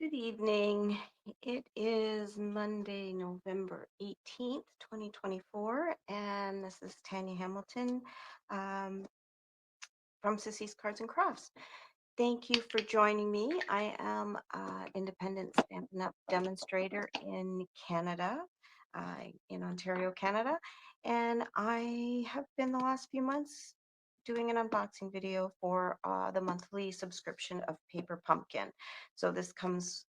Good evening. It is Monday, November 18th, 2024, and this is Tanya Hamilton um, from Sissy's Cards and Crafts. Thank you for joining me. I am an independent Stampin' Up! Demonstrator in Canada, in Ontario, Canada, and I have been the last few months doing an unboxing video for the monthly subscription of Paper Pumpkin. So this comes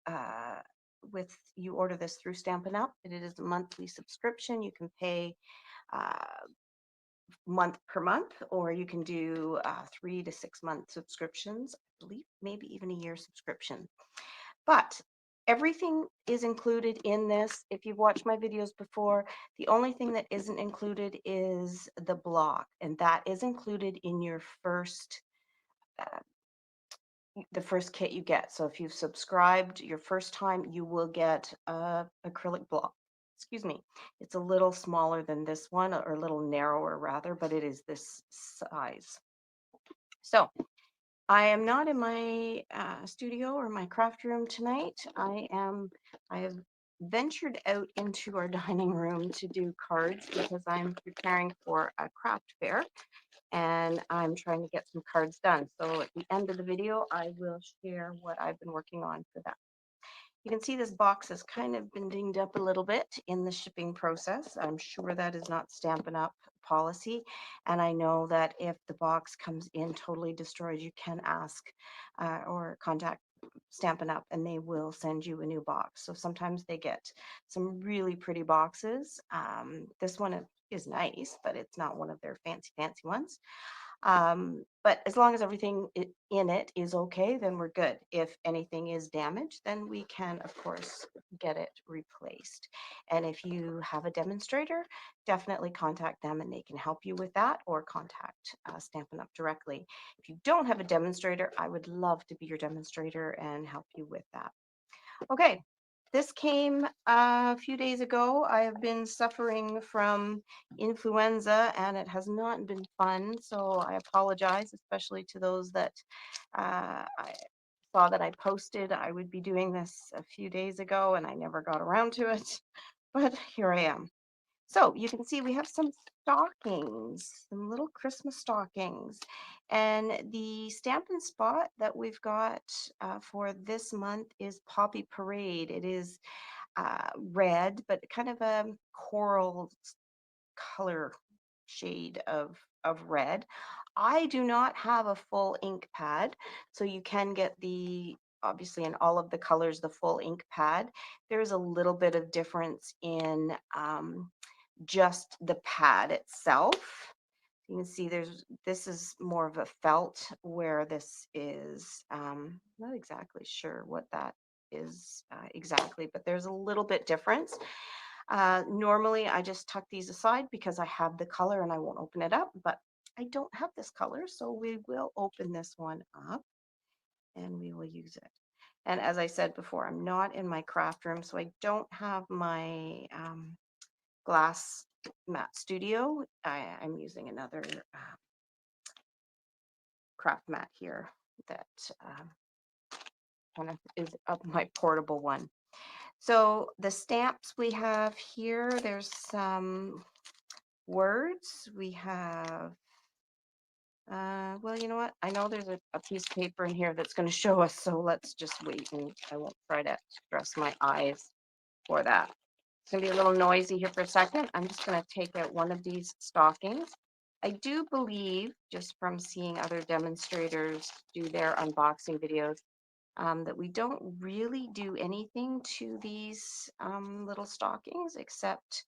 with, you order this through Stampin' Up! It is a monthly subscription. You can pay uh, month per month, or you can do 3 to 6 month subscriptions, I believe, maybe even a year subscription. But everything is included in this. If you've watched my videos before, the only thing that isn't included is the block, and that is included in your uh, the first kit you get. So if you've subscribed your first time, you will get a acrylic block. Excuse me. It's a little smaller than this one, or a little narrower rather, but it is this size. So I am not in my studio or my craft room tonight. I have ventured out into our dining room to do cards because I'm preparing for a craft fair and I'm trying to get some cards done. So at the end of the video, I will share what I've been working on for that. You can see this box has kind of been dinged up a little bit in the shipping process. I'm sure that is not Stampin' Up! Policy. And I know that if the box comes in totally destroyed, you can ask or contact Stampin' Up! And they will send you a new box. So sometimes they get some really pretty boxes. This one is nice, but it's not one of their fancy ones. But as long as everything in it is okay, then we're good. If anything is damaged, then we can, of course, get it replaced. And if you have a demonstrator, definitely contact them and they can help you with that, or contact Stampin' Up! Directly. If you don't have a demonstrator, I would love to be your demonstrator and help you with that. Okay, this came a few days ago. I have been suffering from influenza and it has not been fun. So I apologize, especially to those that I saw that I posted. I would be doing this a few days ago and I never got around to it, but here I am. So you can see we have some stockings, some little Christmas stockings. And the Stampin' Spot that we've got for this month is Poppy Parade. It is red, but kind of a coral color shade of red. I do not have a full ink pad, so you can get the, obviously in all of the colors, the full ink pad. There's a little bit of difference in just the pad itself. You can see this is more of a felt, where this is not exactly sure what that is exactly, but there's a little bit difference. Normally I just tuck these aside because I have the color and I won't open it up, but I don't have this color, so we will open this one up and we will use it. And as I said before, I'm not in my craft room, so I don't have my glass mat studio. I'm using another craft mat here that kind of is up my portable one. So the stamps we have here, there's some words. We have, well, you know what? I know there's a piece of paper in here that's going to show us, so let's just wait and I won't try to stress my eyes for that. It's going to be a little noisy here for a second. I'm just going to take out one of these stockings. I do believe, just from seeing other demonstrators do their unboxing videos, that we don't really do anything to these little stockings except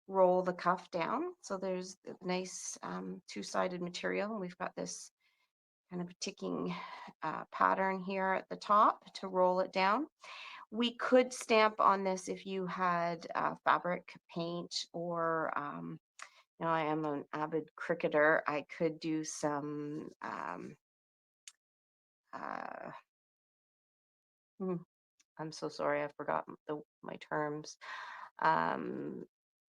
roll the cuff down. So there's a nice two-sided material, and we've got this kind of ticking pattern here at the top to roll it down. We could stamp on this if you had fabric paint, or I am an avid cricketer. I could do some uh, hmm, I'm so sorry, I forgot my terms. Um,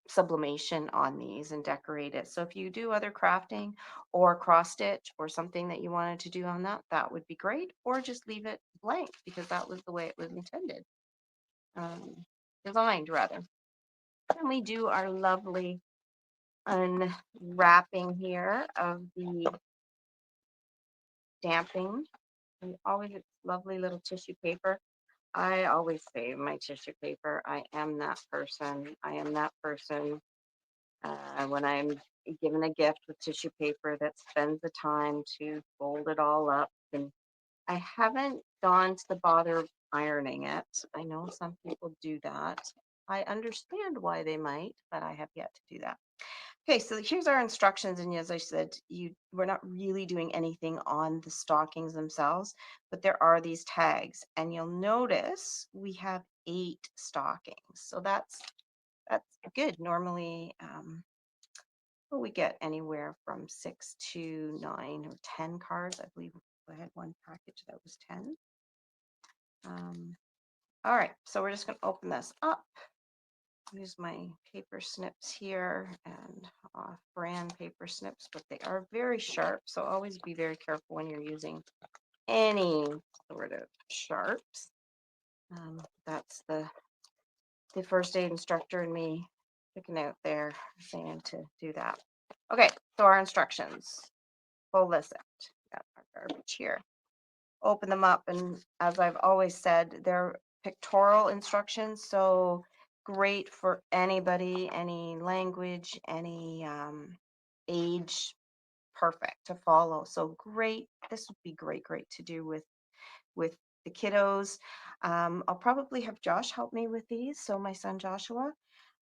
sublimation on these and decorate it. So if you do other crafting or cross stitch or something that you wanted to do on that, that would be great. Or just leave it blank because that was the way it was intended, designed rather. And we do our lovely unwrapping here of the stamping. And always it's lovely little tissue paper. I always save my tissue paper. I am that person. I am that person when I'm given a gift with tissue paper that spends the time to fold it all up. And I haven't gone to the bother of ironing it. I know some people do that. I understand why they might, but I have yet to do that. Okay, so here's our instructions, and as I said, we're not really doing anything on the stockings themselves, but there are these tags, and you'll notice we have 8 stockings. So that's good. Normally, well, we get anywhere from 6 to 9 or 10 cards. I believe I had one package that was 10. All right, so we're just going to open this up. Use my paper snips here and off-brand paper snips, but they are very sharp. So always be very careful when you're using any sort of sharps. That's the first aid instructor and me picking out there saying to do that. Okay, so our instructions. Pull this out. Got our garbage here. Open them up, and as I've always said, they're pictorial instructions, so great for anybody, any language, any age, perfect to follow. So great. This would be great to do with the kiddos. I'll probably have Josh help me with these. So my son Joshua,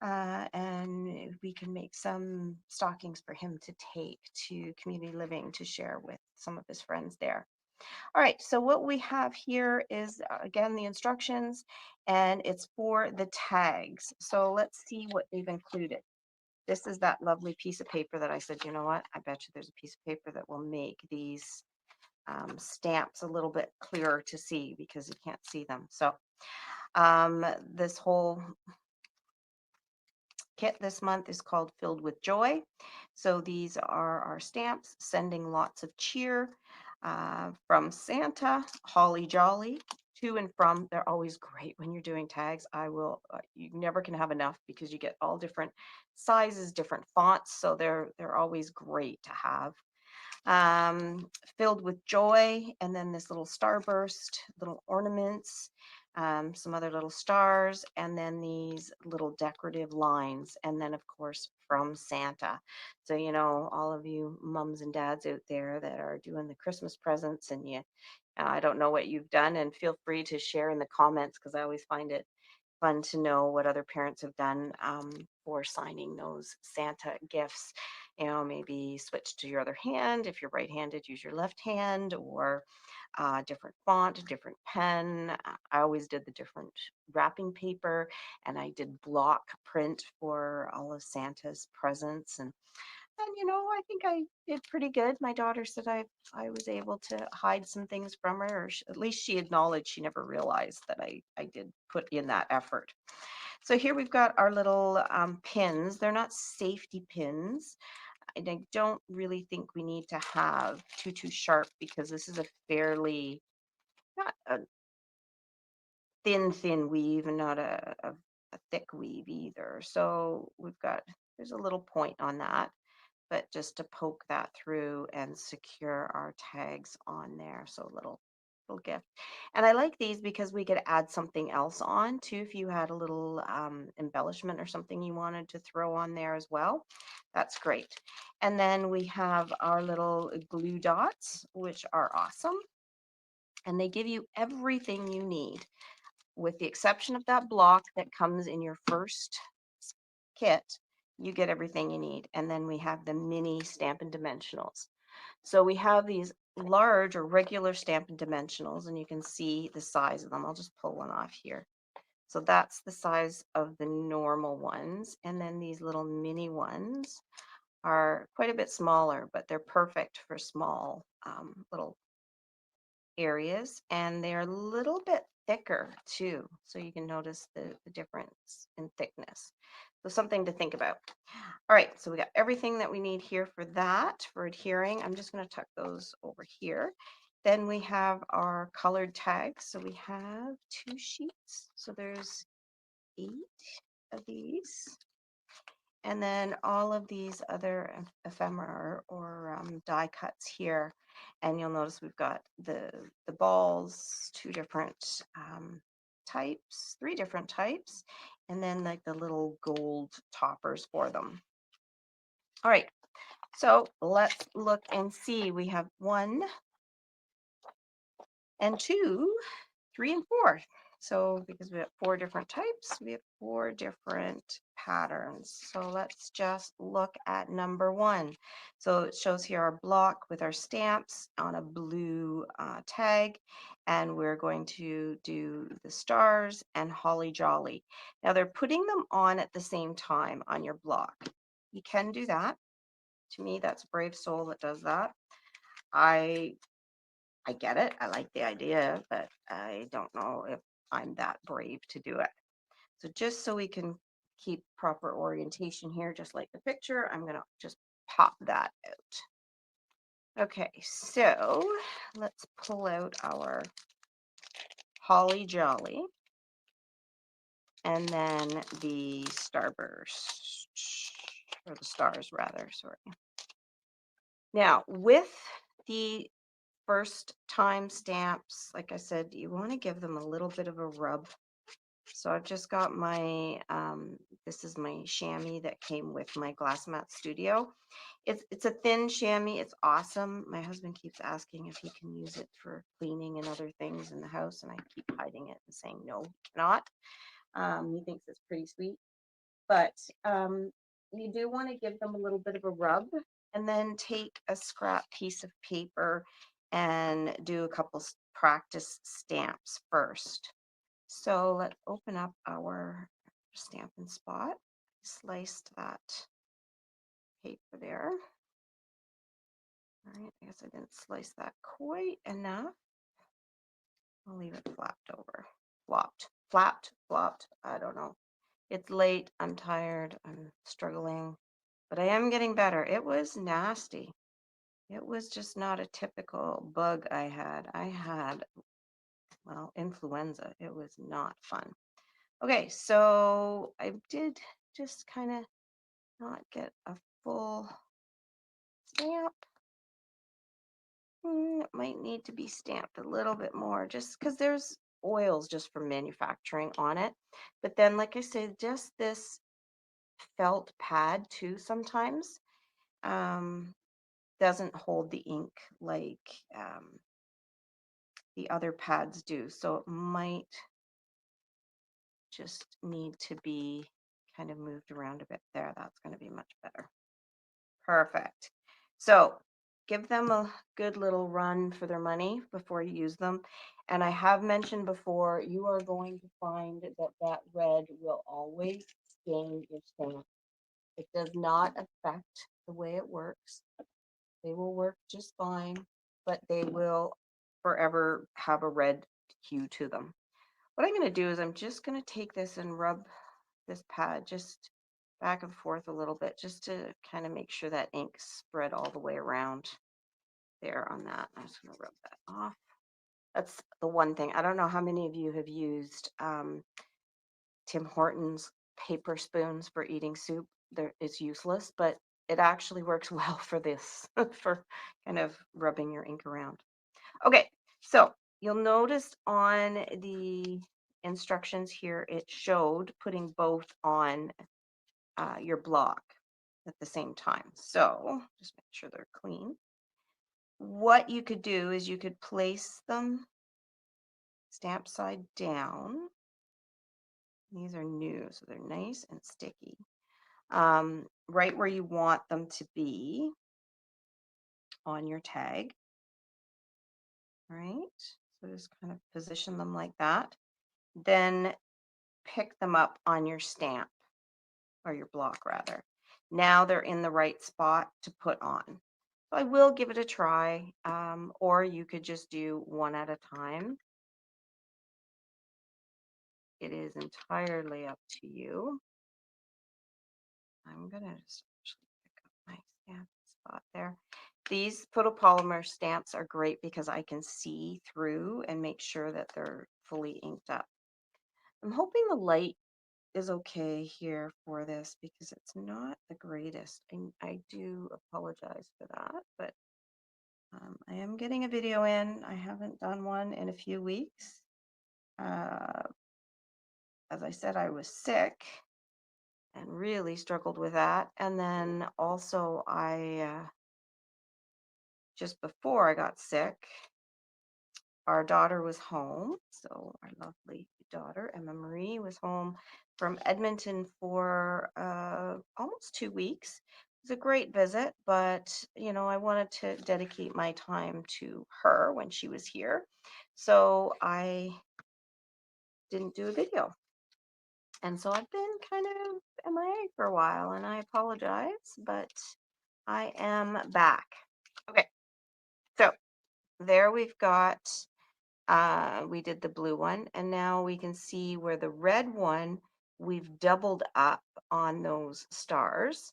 and we can make some stockings for him to take to community living to share with some of his friends there. All right, so what we have here is again the instructions, and it's for the tags. So let's see what they've included. This is that lovely piece of paper that I said, you know what, I bet you there's a piece of paper that will make these stamps a little bit clearer to see because you can't see them. So this whole kit this month is called Filled with Joy. So these are our stamps sending lots of cheer from Santa, Holly Jolly, to and from. They're always great when you're doing tags. You never can have enough because you get all different sizes, different fonts. So they're always great to have. Filled with joy, and then this little starburst, little ornaments, some other little stars, and then these little decorative lines, and then of course from Santa. So all of you mums and dads out there that are doing the Christmas presents, and I don't know what you've done, and feel free to share in the comments because I always find it fun to know what other parents have done for signing those Santa gifts. Maybe switch to your other hand. If you're right-handed, use your left hand, or different font, different pen. I always did the different wrapping paper, and I did block print for all of Santa's presents. And I think I did pretty good. My daughter said I was able to hide some things from her, or at least she acknowledged she never realized that I did put in that effort. So here we've got our little pins. They're not safety pins, and I don't really think we need to have too sharp because this is a fairly not a thin weave and not a thick weave either. So there's a little point on that, but just to poke that through and secure our tags on there. So little gift. And I like these because we could add something else on too. If you had a little embellishment or something you wanted to throw on there as well, that's great. And then we have our little glue dots, which are awesome. And they give you everything you need with the exception of that block that comes in your first kit. You get everything you need. And then we have the mini Stampin' Dimensionals. So we have these large or regular Stampin' Dimensionals, and you can see the size of them. I'll just pull one off here. So that's the size of the normal ones. And then these little mini ones are quite a bit smaller, but they're perfect for small little areas. And they're a little bit thicker too. So you can notice the difference in thickness. So something to think about. All right, so we got everything that we need here for that, for adhering. I'm just going to tuck those over here. Then we have our colored tags. So we have 2 sheets. So there's 8 of these. And then all of these other ephemera or die cuts here. And you'll notice we've got the balls, 2 different types, 3 different types, and then like the little gold toppers for them. All right, so let's look and see. We have 1 and 2, 3 and 4. So because we have 4 different types, we have 4 different patterns. So let's just look at number 1. So it shows here our block with our stamps on a blue tag, and we're going to do the stars and holly jolly. Now they're putting them on at the same time on your block. You can do that. To me, that's a brave soul that does that. I get it. I like the idea, but I don't know if I'm that brave to do it. So just so we can keep proper orientation here, just like the picture, I'm going to just pop that out. Okay, so let's pull out our holly jolly and then the starburst, or the stars rather, sorry. Now with the first time stamps, like I said, you want to give them a little bit of a rub. So I've just got my, this is my chamois that came with my Glass Mat Studio. It's a thin chamois. It's awesome. My husband keeps asking if he can use it for cleaning and other things in the house, and I keep hiding it and saying no, cannot. He thinks it's pretty sweet. But you do want to give them a little bit of a rub and then take a scrap piece of paper and do a couple practice stamps first. So let's open up our Stampin' Spot. Sliced that paper there. All right, I guess I didn't slice that quite enough. I'll leave it flapped over. Flopped, I don't know. It's late, I'm tired, I'm struggling, but I am getting better. It was nasty. It was just not a typical bug I had. I had, well, influenza. It was not fun. Okay, so I did just kind of not get a full stamp. It might need to be stamped a little bit more just because there's oils just from manufacturing on it. But then, like I said, just this felt pad too sometimes um, doesn't hold the ink like the other pads do. So it might just need to be kind of moved around a bit there. That's going to be much better. Perfect. So give them a good little run for their money before you use them. And I have mentioned before, you are going to find that that red will always stain your stamp. It does not affect the way it works. They will work just fine, but they will forever have a red hue to them. What I'm going to do is I'm just going to take this and rub this pad just back and forth a little bit just to kind of make sure that ink spread all the way around there on that. I'm just going to rub that off. That's the one thing. I don't know how many of you have used Tim Hortons paper spoons for eating soup. It's useless, but it actually works well for this, for kind of rubbing your ink around. Okay, so you'll notice on the instructions here, it showed putting both on your block at the same time. So just make sure they're clean. What you could do is you could place them stamp side down. These are new, so they're nice and sticky. Right where you want them to be on your tag. Right? So just kind of position them like that. Then pick them up on your stamp, or your block rather. Now they're in the right spot to put on. So I will give it a try, or you could just do one at a time. it is entirely up to you. I'm gonna just actually pick up my stamp spot there. These photopolymer stamps are great because I can see through and make sure that they're fully inked up. I'm hoping the light is okay here for this because it's not the greatest. I do apologize for that, but I am getting a video in. I haven't done one in a few weeks. Uh, as I said, I was sick and really struggled with that. And then also, just before I got sick, our daughter was home. So our lovely daughter, Emma Marie, was home from Edmonton for almost 2 weeks. It was a great visit, but I wanted to dedicate my time to her when she was here. So I didn't do a video. And so I've been kind of MIA for a while, and I apologize, but I am back. Okay, so there we've got, we did the blue one, and now we can see where the red one, we've doubled up on those stars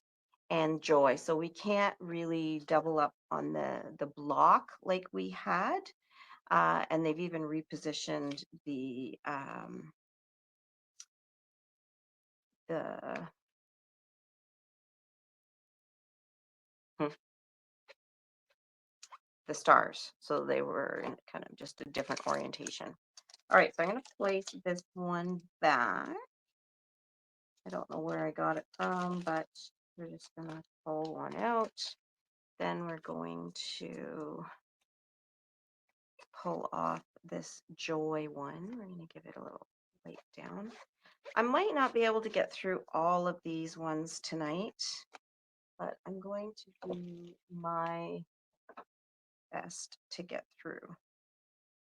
and joy. So we can't really double up on the block like we had. And they've even repositioned the hmm, the stars. So they were in kind of just a different orientation. All right, so I'm going to place this one back. I don't know where I got it from, but we're just going to pull one out. Then we're going to pull off this joy one. We're going to give it a little wipe down. I might not be able to get through all of these ones tonight, but I'm going to do my best to get through.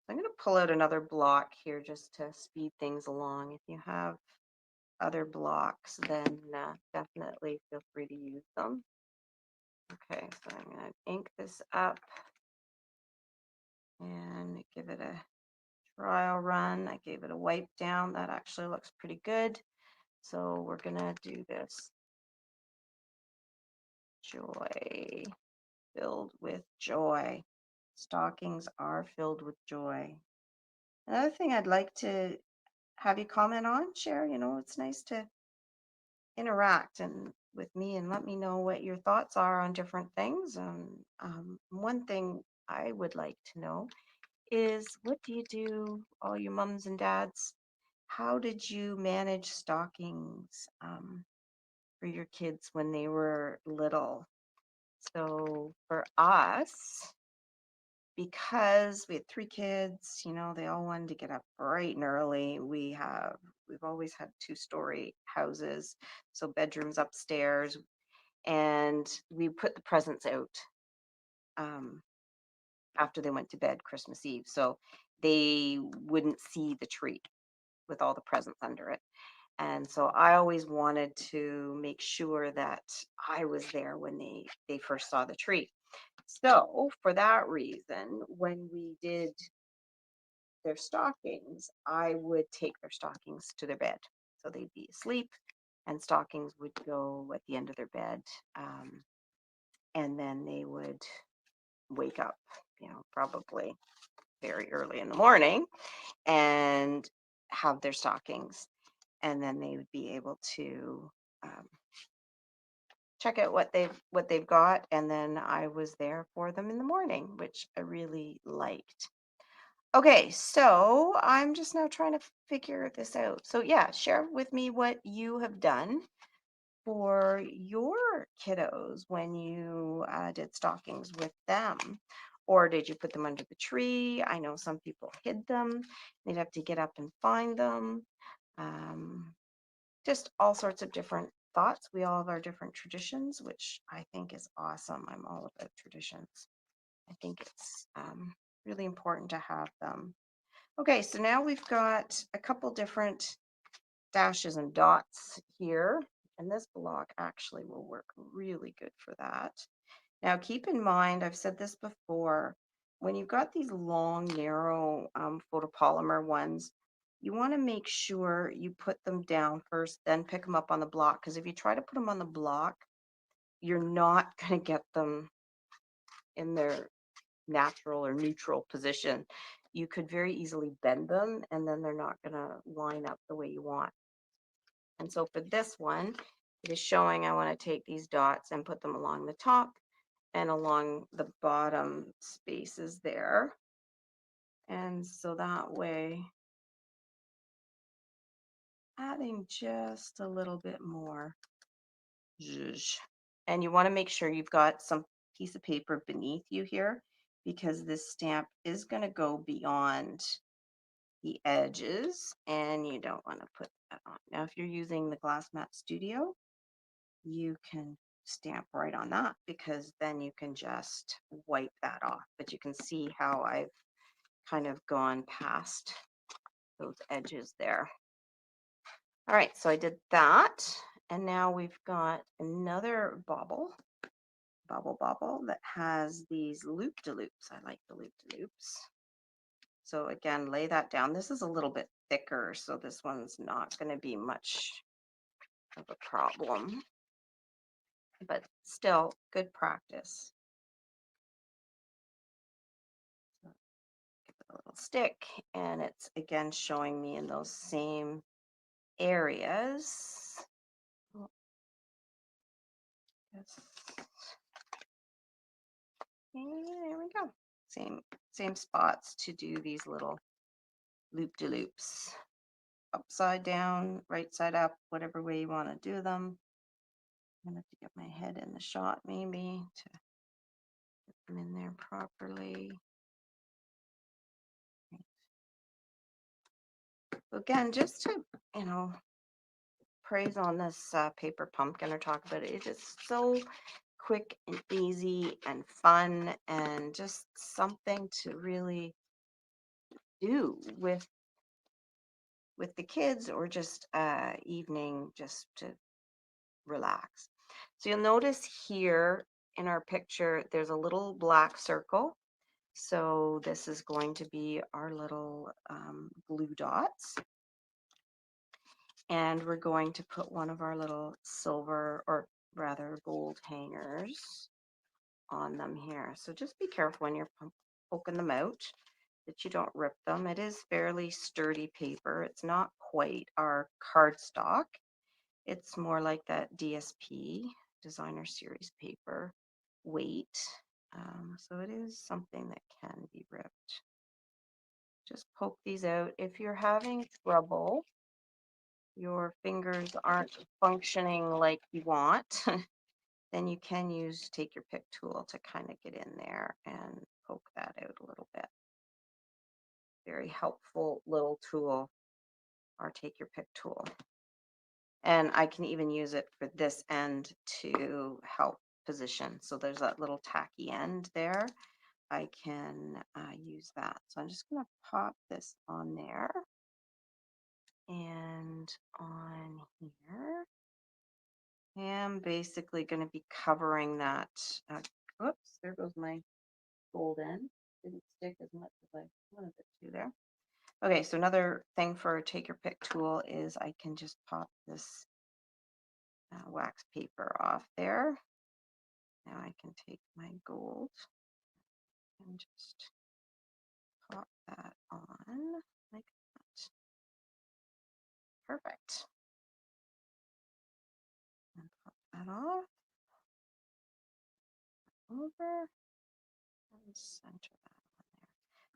I'm going to pull out another block here just to speed things along. If you have other blocks, then definitely feel free to use them. Okay, so I'm going to ink this up and give it a trial run. I gave it a wipe down. That actually looks pretty good. So we're going to do this joy, filled with joy. Stockings are filled with joy. Another thing I'd like to have you comment on, share, it's nice to interact and with me and let me know what your thoughts are on different things. One thing I would like to know is, what do you do, all you mums and dads? How did you manage stockings for your kids when they were little? So for us, because we had 3 kids, they all wanted to get up bright and early. We've always had 2-story houses, so bedrooms upstairs, and we put the presents out um, after they went to bed Christmas Eve, so they wouldn't see the tree with all the presents under it. And so I always wanted to make sure that I was there when they first saw the tree. So for that reason, when we did their stockings, I would take their stockings to their bed. So they'd be asleep, and stockings would go at the end of their bed. Um, and then they would wake up, probably very early in the morning and have their stockings. And then they would be able to check out what they've got. And then I was there for them in the morning, which I really liked. Okay, so I'm just now trying to figure this out. So yeah, share with me what you have done for your kiddos when you did stockings with them. Or did you put them under the tree? I know some people hid them. They'd have to get up and find them. Um, just all sorts of different thoughts. We all have our different traditions, which I think is awesome. I'm all about traditions. I think it's really important to have them. Okay, so now we've got a couple different dashes and dots here, and this block actually will work really good for that. Now keep in mind, I've said this before, when you've got these long, narrow photopolymer ones, you want to make sure you put them down first, then pick them up on the block. Because if you try to put them on the block, you're not going to get them in their natural or neutral position. You could very easily bend them and then they're not going to line up the way you want. And so for this one, it is showing I want to take these dots and put them along the top and along the bottom spaces there. And so that way, adding just a little bit more. Zhuzh. And you want to make sure you've got some piece of paper beneath you here because this stamp is going to go beyond the edges and you don't want to put that on. Now, if you're using the Glass Mat Studio, you can stamp right on that because then you can just wipe that off. But you can see how I've kind of gone past those edges there. All right, so I did that. And now we've got another bauble that has these loop-de-loops. I like the loop-de-loops. So again, lay that down. This is a little bit thicker, so this one's not going to be much of a problem, but still good practice. So give it a little stick, and it's again showing me in those same areas. Oh, yes. And there we go. Same spots to do these little loop-de-loops. Upside down, right side up, whatever way you want to do them. I'm going to have to get my head in the shot maybe to get them in there properly. So again, just to, praise on this paper pumpkin or talk about it. It is so quick and easy and fun and just something to really do with the kids or just evening just to relax. So you'll notice here in our picture, there's a little black circle. So this is going to be our little blue dots. And we're going to put one of our little silver or rather gold hangers on them here. So just be careful when you're poking them out that you don't rip them. It is fairly sturdy paper. It's not quite our cardstock. It's more like that DSP, designer series paper weight. So it is something that can be ripped. Just poke these out. If you're having trouble, your fingers aren't functioning like you want, then you can take your pick tool to kind of get in there and poke that out a little bit. Very helpful little tool, or take your pick tool. And I can even use it for this end to help position. So there's that little tacky end there. I can use that. So I'm just going to pop this on there and on here. I'm basically going to be covering that. Whoops, there goes my gold end. Didn't stick as much as I wanted it to there. Okay, so another thing for take your pick tool is I can just pop this wax paper off there. Now I can take my gold and just pop that on like that. Perfect. And pop that off. Over and center that on there.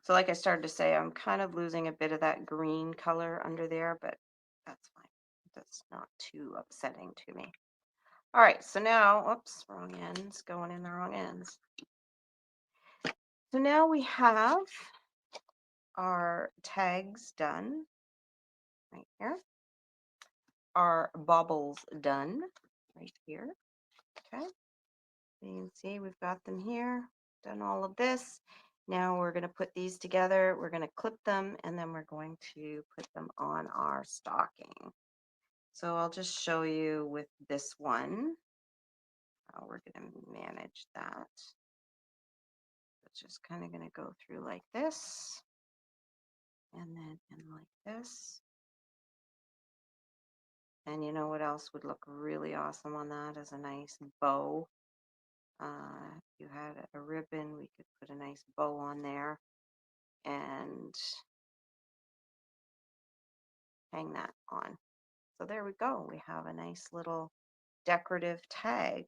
So like I started to say, I'm kind of losing a bit of that green color under there, but that's fine. That's not too upsetting to me. All right, so now, oops, wrong ends, going in the wrong ends. So now we have our tags done right here. Our baubles done right here. Okay, you can see we've got them here, done all of this. Now we're going to put these together, we're going to clip them, and then we're going to put them on our stocking. So I'll just show you with this one how we're going to manage that. It's just kind of going to go through like this, and then in like this. And you know what else would look really awesome on that is a nice bow. If you had a ribbon, we could put a nice bow on there and hang that on. So there we go. We have a nice little decorative tag.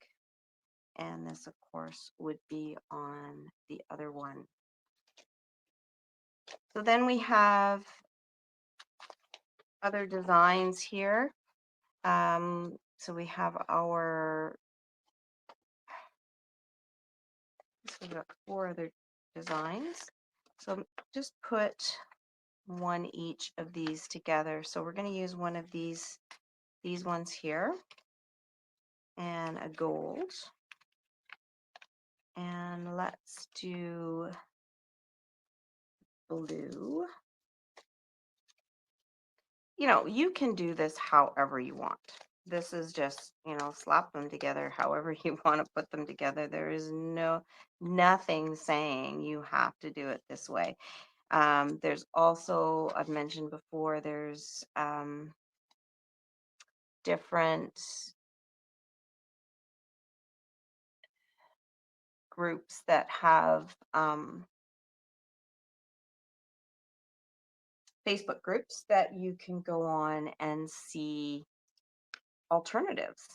And this, of course, would be on the other one. So then we have other designs here. So we have so we've got 4 other designs. So just put one each of these together. So we're going to use one of these ones here, and a gold. And let's do blue. You know, you can do this however you want. This is just, you know, slap them together however you want to put them together. There is nothing saying you have to do it this way. There's also, I've mentioned before, there's different groups that have Facebook groups that you can go on and see alternatives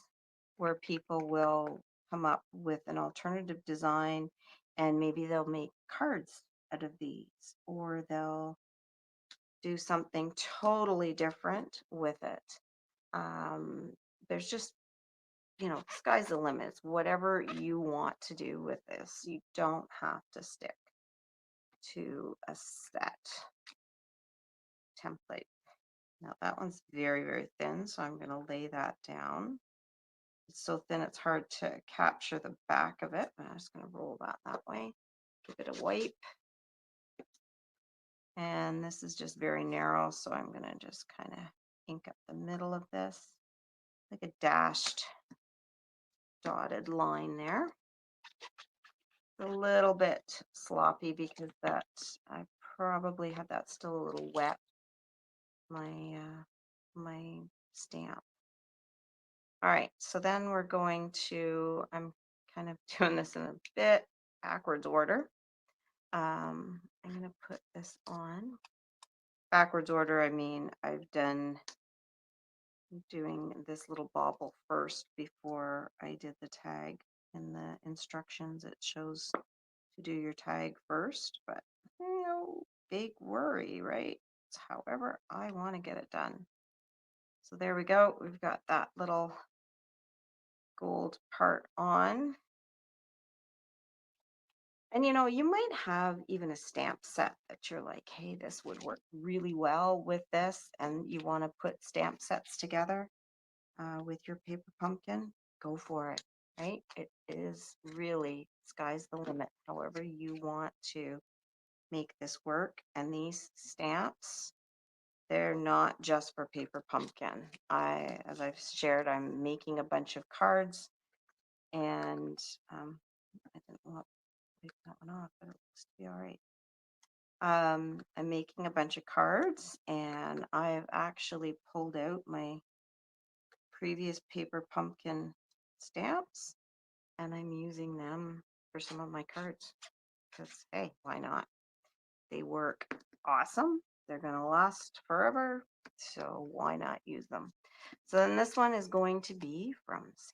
where people will come up with an alternative design, and maybe they'll make cards out of these, or they'll do something totally different with it. There's just, you know, sky's the limit. It's whatever you want to do with this. You don't have to stick to a set template. Now that one's very, very thin, so I'm going to lay that down. It's so thin it's hard to capture the back of it, but I'm just going to roll that way. Give it a wipe. And this is just very narrow, so I'm going to just kind of ink up the middle of this, like a dashed dotted line there. A little bit sloppy because that I probably had that still a little wet, my my stamp. All right, so then we're going to, I'm kind of doing this in a bit backwards order. I'm going to put this on. Backwards order, I mean, I've done doing this little bauble first before I did the tag. In the instructions, it shows to do your tag first, but no big worry, right? It's however I want to get it done. So there we go. We've got that little gold part on. And you know, you might have even a stamp set that you're like, hey, this would work really well with this, and you want to put stamp sets together with your paper pumpkin. Go for it, right? It is really sky's the limit, however you want to make this work. And these stamps, they're not just for paper pumpkin. As I've shared, I'm making a bunch of cards, and I didn't want take that one off, but it looks to be all right. I'm making a bunch of cards, and I've actually pulled out my previous paper pumpkin stamps, and I'm using them for some of my cards because, hey, why not? They work awesome. They're going to last forever, so why not use them? So then this one is going to be from Santa.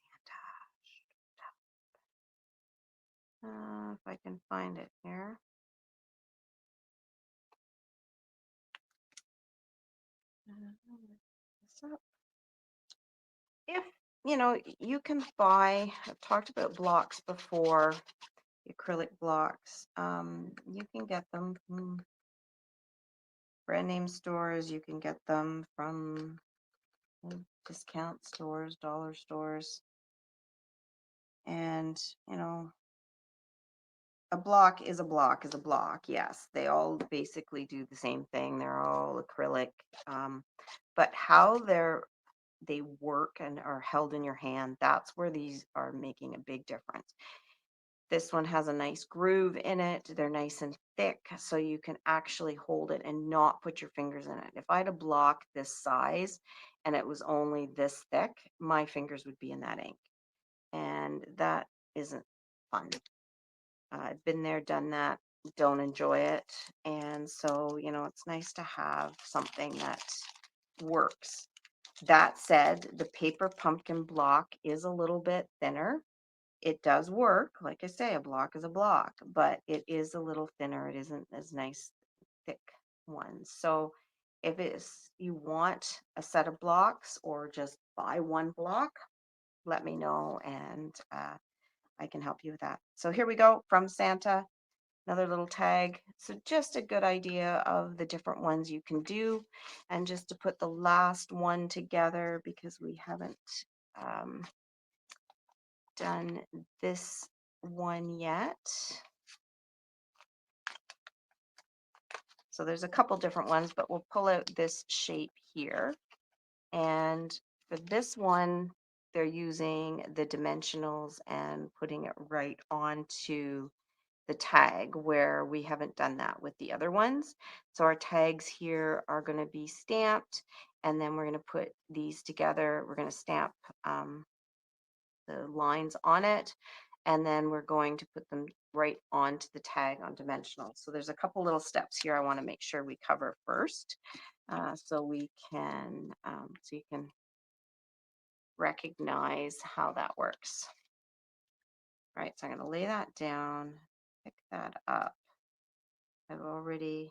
If I can find it here. This up. If you know, you can buy, I've talked about blocks before, acrylic blocks. You can get them from brand name stores. You can get them from discount stores, dollar stores. And, you know, a block is a block is a block. Yes, they all basically do the same thing. They're all acrylic. But how they work and are held in your hand, that's where these are making a big difference. This one has a nice groove in it. They're nice and thick, so you can actually hold it and not put your fingers in it. If I had a block this size and it was only this thick, my fingers would be in that ink. And that isn't fun. I've been there, done that, don't enjoy it. And so, it's nice to have something that works. That said, the paper pumpkin block is a little bit thinner. It does work. Like I say, a block is a block, but it is a little thinner. It isn't as nice, thick one. So if you want a set of blocks or just buy one block, let me know and I can help you with that. So here we go, from Santa, another little tag. So just a good idea of the different ones you can do. And just to put the last one together, because we haven't um, done this one yet. So there's a couple different ones, but we'll pull out this shape here. And for this one, they're using the dimensionals and putting it right onto the tag, where we haven't done that with the other ones. So our tags here are going to be stamped, and then we're going to put these together. We're going to stamp the lines on it, and then we're going to put them right onto the tag on dimensional. So there's a couple little steps here I want to make sure we cover first, so you can recognize how that works. All right, so I'm going to lay that down, pick that up. I've already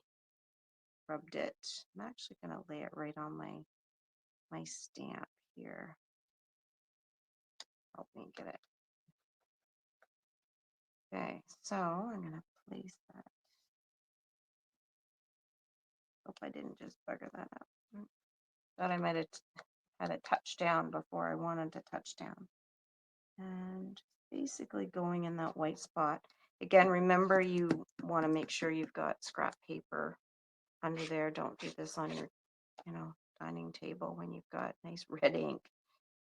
rubbed it. I'm actually going to lay it right on my stamp here. Help me get it. Okay, so I'm going to place that. Hope I didn't just bugger that up. Thought I might have had it touch down before I wanted to touch down. And basically going in that white spot. Again, remember, you want to make sure you've got scrap paper under there. Don't do this on your, dining table when you've got nice red ink.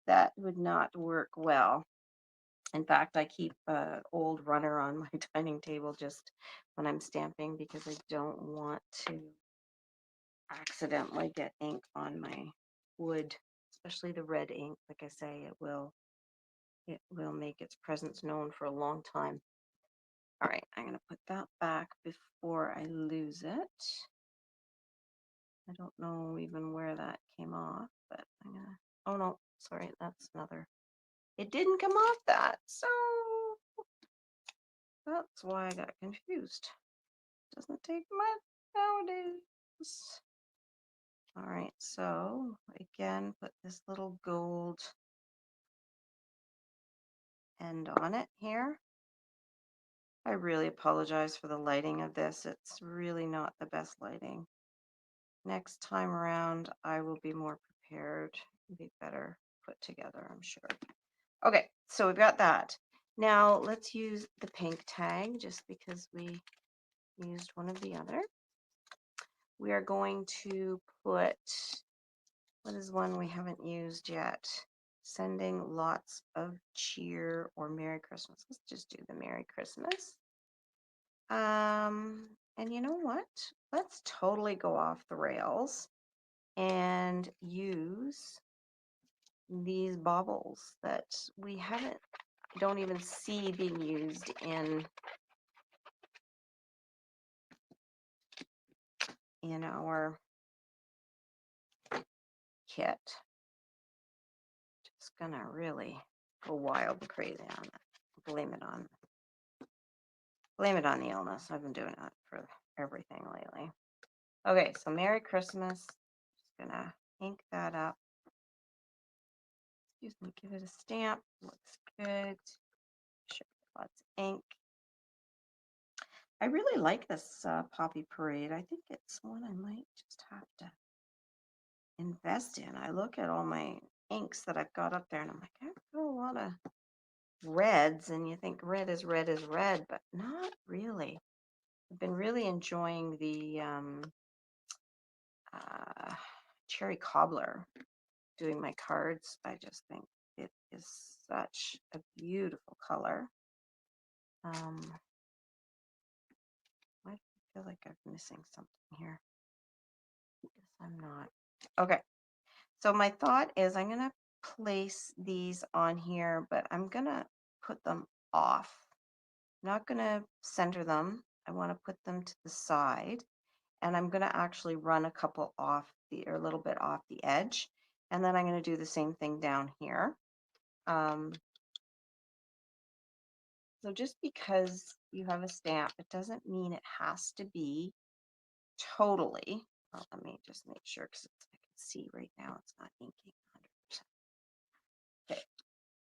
That would not work well. In fact, I keep an old runner on my dining table just when I'm stamping, because I don't want to accidentally get ink on my wood, especially the red ink. Like I say, it will make its presence known for a long time. All right, I'm going to put that back before I lose it. I don't know even where that came off, but I'm going to, oh no, sorry, that's another. It didn't come off that, so that's why I got confused. Doesn't take much nowadays. All right, so again, put this little gold end on it here. I really apologize for the lighting of this. It's really not the best lighting. Next time around, I will be more prepared, be better put together, I'm sure. Okay, so we've got that. Now let's use the pink tag, just because we used one of the other. We are going to put, what is one we haven't used yet? Sending lots of cheer or Merry Christmas. Let's just do the Merry Christmas. And you know what? Let's totally go off the rails and use these baubles that we don't even see being used in our kit. Just gonna really go wild and crazy on it. Blame it on the illness. I've been doing that for everything lately. Okay, so Merry Christmas. Just gonna ink that up. Excuse me, give it a stamp. Looks good. Sure, lots of ink. I really like this Poppy Parade. I think it's one I might just have to invest in. I look at all my inks that I've got up there, and I'm like, I've got a lot of reds, and you think red is red is red, but not really. I've been really enjoying the cherry cobbler doing my cards. I just think it is such a beautiful color. I feel like I'm missing something here. Guess I'm not. Okay. So my thought is I'm going to place these on here, but I'm going to put them off. I'm not going to center them. I want to put them to the side, and I'm going to actually run a couple off or a little bit off the edge. And then I'm going to do the same thing down here. So just because you have a stamp, it doesn't mean it has to be totally. Well, let me just make sure because I can see right now it's not inking 100%. Okay.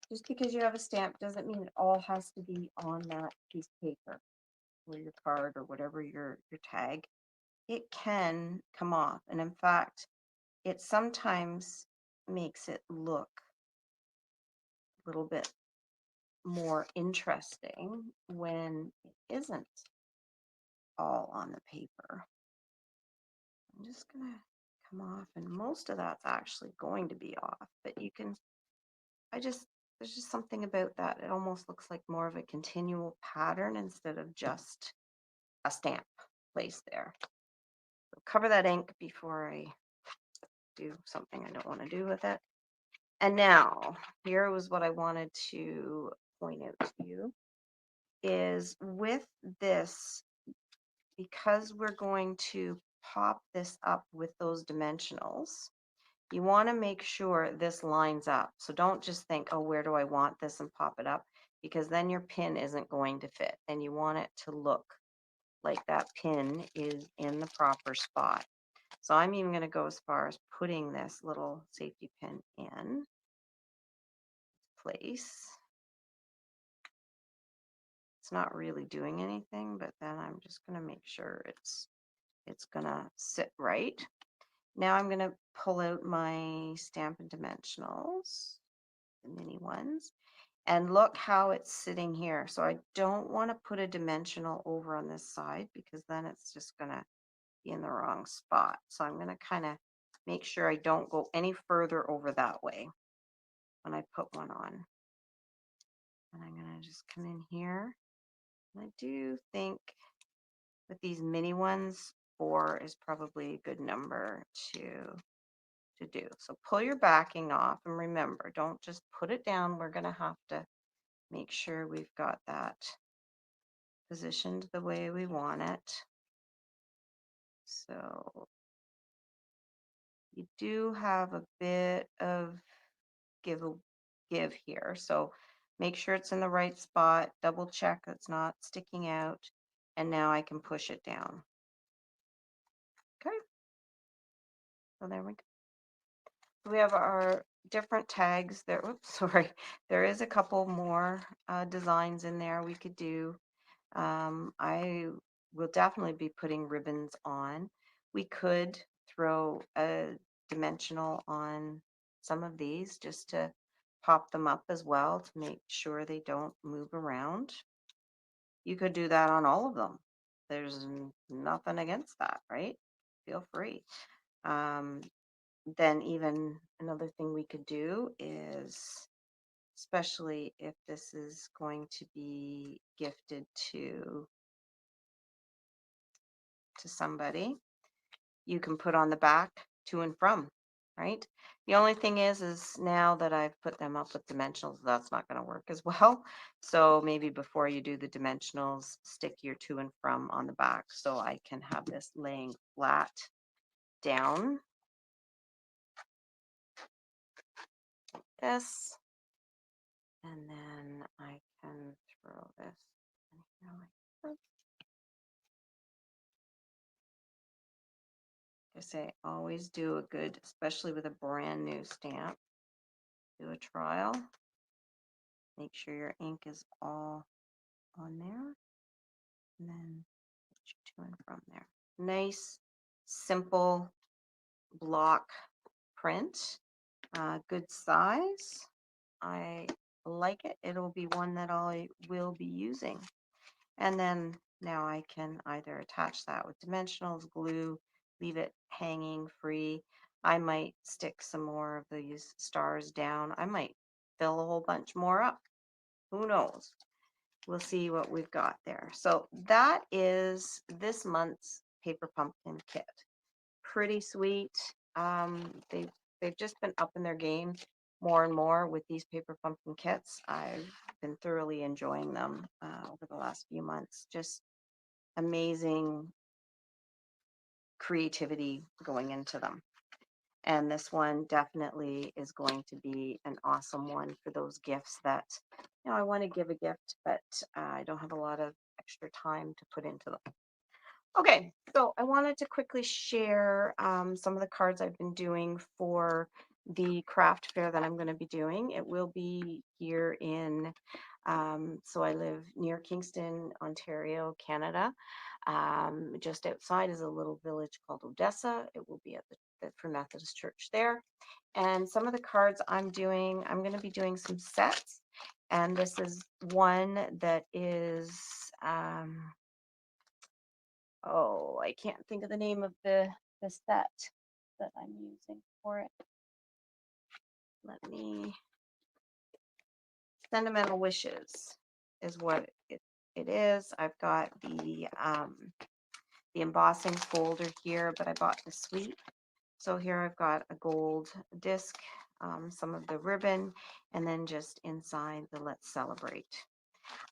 Just because you have a stamp doesn't mean it all has to be on that piece of paper or your card or whatever your tag. It can come off. And in fact, it sometimes makes it look a little bit more interesting when it isn't all on the paper. I'm just gonna come off, and most of that's actually going to be off, but you can, there's just something about that. It almost looks like more of a continual pattern instead of just a stamp placed there. So cover that ink before I do something I don't want to do with it. And now, here was what I wanted to point out to you, is with this, because we're going to pop this up with those dimensionals, you want to make sure this lines up. So don't just think, oh, where do I want this, and pop it up, because then your pin isn't going to fit. And you want it to look like that pin is in the proper spot. So I'm even going to go as far as putting this little safety pin in place. It's not really doing anything, but then I'm just going to make sure it's going to sit right. Now I'm going to pull out my Stampin' Dimensionals, the mini ones, and look how it's sitting here. So I don't want to put a dimensional over on this side because then it's just going to be in the wrong spot. So I'm going to kind of make sure I don't go any further over that way when I put one on. And I'm going to just come in here. And I do think with these mini ones, 4 is probably a good number to do. So pull your backing off, and remember, don't just put it down. We're going to have to make sure we've got that positioned the way we want it. So you do have a bit of give here. So make sure it's in the right spot, double check it's not sticking out, and now I can push it down. Okay. So there we go. We have our different tags there. Oops, sorry. There is a couple more designs in there we could do. I will definitely be putting ribbons on. We could throw a dimensional on some of these just to pop them up as well to make sure they don't move around. You could do that on all of them. There's nothing against that, right? Feel free. Then even another thing we could do is, especially if this is going to be gifted to somebody, you can put on the back to and from, right? The only thing is now that I've put them up with dimensionals, that's not going to work as well. So maybe before you do the dimensionals, stick your to and from on the back so I can have this laying flat down. This, and then I can throw this in here like this. Like I say, always do a good, especially with a brand new stamp, do a trial. Make sure your ink is all on there, and then put your to and from there. Nice, simple block print, good size. I like it. It'll be one that I will be using. And then now I can either attach that with dimensionals, glue, leave it hanging free. I might stick some more of these stars down. I might fill a whole bunch more up. Who knows? we'll see what we've got there. So that is this month's paper pumpkin kit. Pretty sweet. They've just been up in their game more and more with these paper pumpkin kits. I've been thoroughly enjoying them over the last few months. Just amazing creativity going into them. And this one definitely is going to be an awesome one for those gifts that, I want to give a gift, but I don't have a lot of extra time to put into them. Okay, so I wanted to quickly share some of the cards I've been doing for the craft fair that I'm going to be doing. It will be here in, so I live near Kingston, Ontario, Canada. Just outside is a little village called Odessa. It will be at the Free Methodist Church there. And some of the cards I'm going to be doing some sets. And this is one that is, oh, I can't think of the name of the set that I'm using for it. Let me, Sentimental Wishes is what it is. I've got the embossing folder here, but I bought the suite. So here I've got a gold disc, some of the ribbon, and then just inside the Let's Celebrate.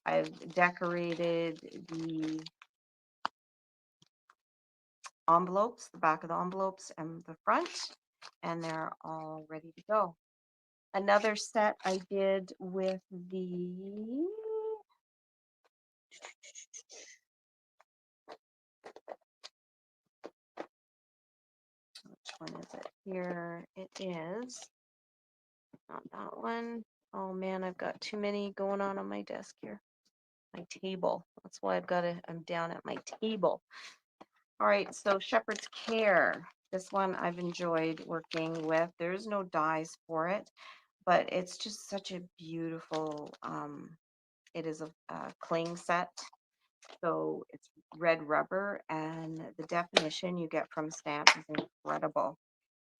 I've decorated the envelopes, the back of the envelopes and the front, and they're all ready to go. Another set I did with the, which one is it here? It is not that one. Oh man, I've got too many going on my desk here. My table. That's why I'm down at my table. All right, so Shepherd's Care. This one I've enjoyed working with. There's no dies for it, but it's just such a beautiful, it is a cling set. So it's red rubber, and the definition you get from stamp is incredible.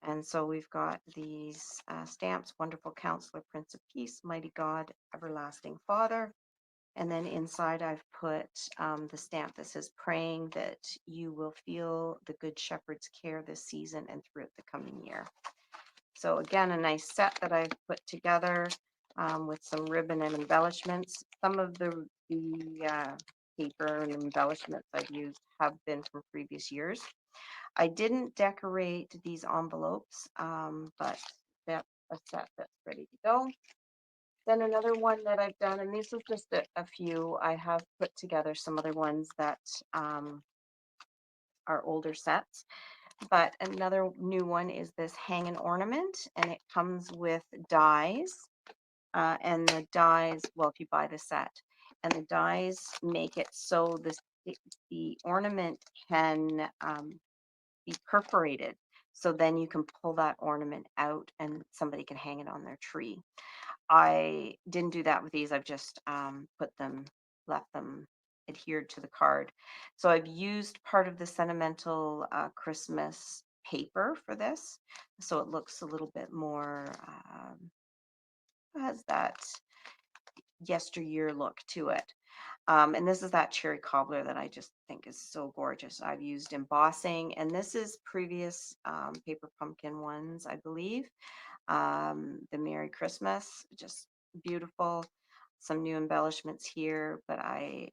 And so we've got these stamps: Wonderful Counselor, Prince of Peace, Mighty God, Everlasting Father. And then inside I've put the stamp that says, praying that you will feel the Good Shepherd's care this season and throughout the coming year. So again, a nice set that I've put together with some ribbon and embellishments. Some of the paper and embellishments I've used have been from previous years. I didn't decorate these envelopes, but that's a set that's ready to go. Then another one that I've done, and these are just a few, I have put together some other ones that are older sets. But another new one is this hang an ornament, and it comes with dies. And the dies, well, if you buy the set, and the dies make it so the ornament can be perforated. So then you can pull that ornament out and somebody can hang it on their tree. I didn't do that with these. I've just left them adhered to the card. So I've used part of the sentimental Christmas paper for this. So it looks a little bit more, has that yesteryear look to it. And this is that cherry cobbler that I just think is so gorgeous. I've used embossing, and this is previous paper pumpkin ones, I believe. The Merry Christmas, just beautiful. Some new embellishments here, but I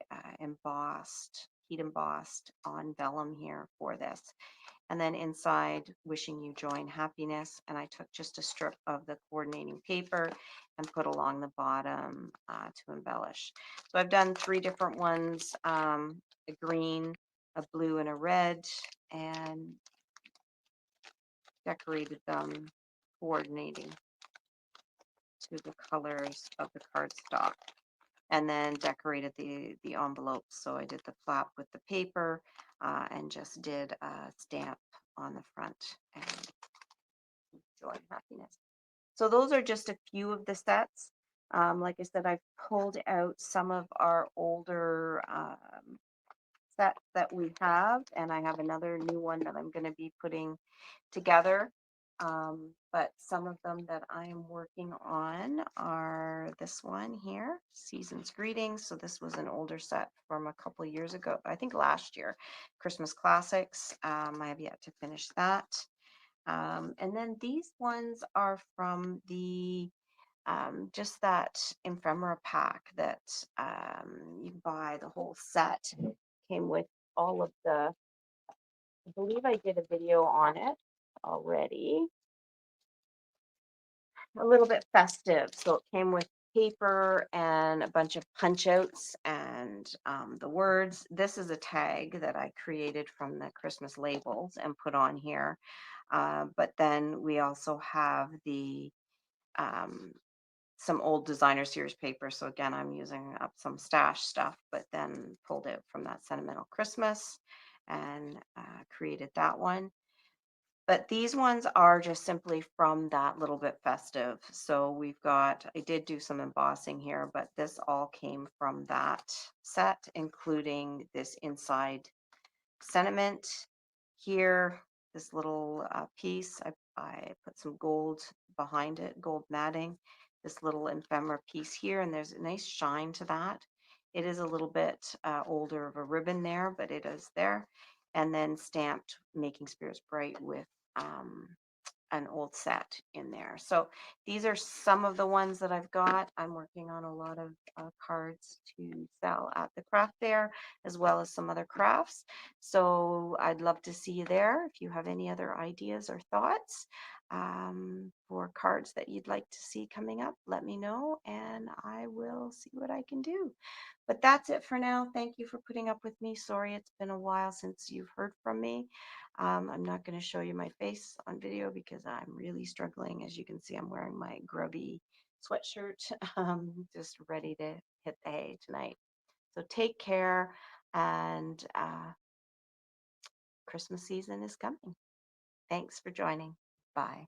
heat embossed on vellum here for this. And then inside, wishing you joy and happiness. And I took just a strip of the coordinating paper and put along the bottom to embellish. So I've done 3 different ones, a green, a blue, and a red, and decorated them coordinating to the colors of the cardstock, and then decorated the envelopes. So I did the flap with the paper and just did a stamp on the front, and joy and happiness. So those are just a few of the sets. Like I said, I've pulled out some of our older sets that we have, and I have another new one that I'm going to be putting together. But some of them that I am working on are this one here, Season's Greetings. So this was an older set from a couple years ago, I think last year, Christmas Classics. I have yet to finish that. And then these ones are from the just that ephemera pack that you buy the whole set. Came with all of the, I believe I did a video on it already. A little bit festive. So it came with paper and a bunch of punch outs and the words. This is a tag that I created from the Christmas labels and put on here. But then we also have the um, some old designer series paper. So again, I'm using up some stash stuff, but then pulled out from that Sentimental Christmas and created that one. But these ones are just simply from that little bit festive. So we've got, I did do some embossing here, but this all came from that set, including this inside sentiment here, this little piece. I put some gold behind it, gold matting, this little ephemera piece here, and there's a nice shine to that. It is a little bit older of a ribbon there, but it is there. And then stamped Making Spirits Bright with um, an old set in there. So these are some of the ones that I've got. I'm working on a lot of cards to sell at the craft fair, as well as some other crafts. So I'd love to see you there. If you have any other ideas or thoughts for cards that you'd like to see coming up, let me know and I will see what I can do. But that's it for now. Thank you for putting up with me. Sorry, it's been a while since you've heard from me. I'm not going to show you my face on video because I'm really struggling. As you can see, I'm wearing my grubby sweatshirt, just ready to hit the hay tonight. So take care, and Christmas season is coming. Thanks for joining. Bye.